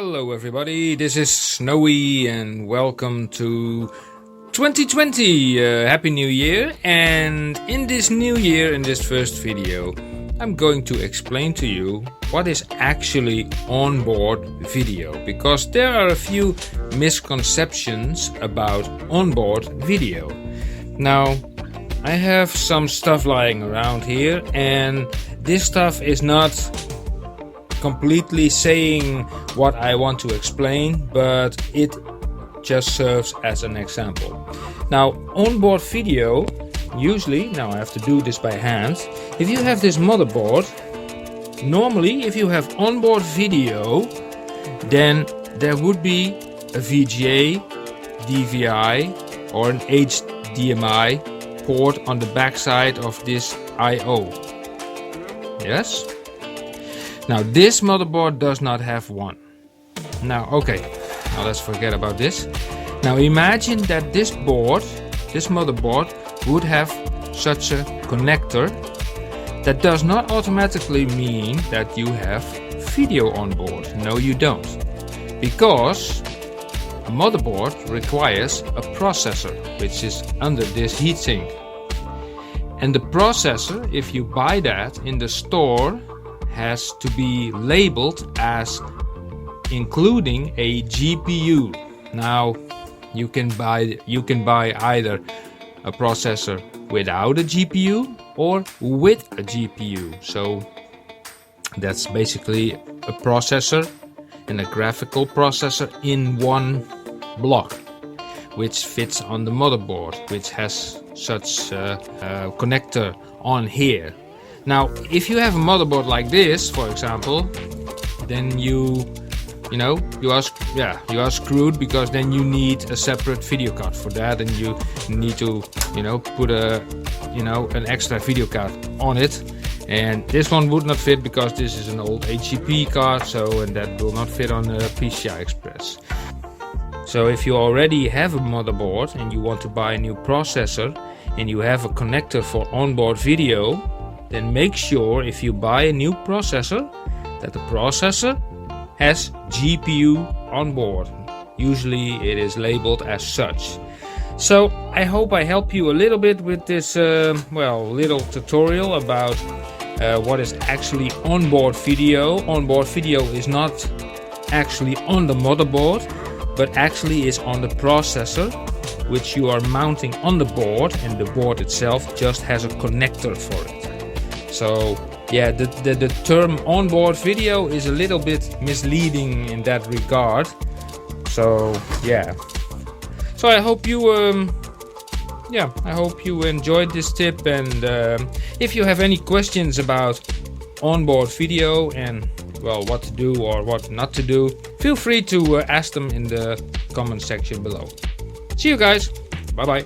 Hello everybody, this is Snowy and welcome to 2020. Happy New Year. And in this new year, in this first video, I'm going to explain to you what is actually onboard video, because there are a few misconceptions about onboard video. Now, I have some stuff lying around here, and this stuff is not completely saying what I want to explain, but it just serves as an example. Now, onboard video, usually, now I have to do this by hand. If you have this motherboard, normally if you have onboard video, then there would be a VGA, DVI or an HDMI port on the backside of this I/O. Yes? Now this motherboard does not have one. Now let's forget about this. Now imagine that this motherboard would have such a connector. That does not automatically mean that you have video on board. No, you don't. Because a motherboard requires a processor, which is under this heatsink. And the processor, if you buy that in the store, has to be labeled as including a GPU. Now you can buy either a processor without a GPU or with a GPU. So that's basically a processor and a graphical processor in one block, which fits on the motherboard, which has such a connector on here. Now, if you have a motherboard like this, for example, then you are screwed, because then you need a separate video card for that, and you need to put an extra video card on it. And this one would not fit because this is an old HDMI card, and that will not fit on the PCI Express. So if you already have a motherboard and you want to buy a new processor and you have a connector for onboard video, then make sure if you buy a new processor that the processor has GPU on board. Usually it is labeled as such. So I hope I help you a little bit with this little tutorial about what is actually onboard video. Onboard video is not actually on the motherboard, but actually is on the processor, which you are mounting on the board, and the board itself just has a connector for it. So yeah, the term onboard video is a little bit misleading in that regard. So yeah. So I hope you enjoyed this tip, and if you have any questions about onboard video and what to do or what not to do, feel free to ask them in the comment section below. See you guys. Bye bye.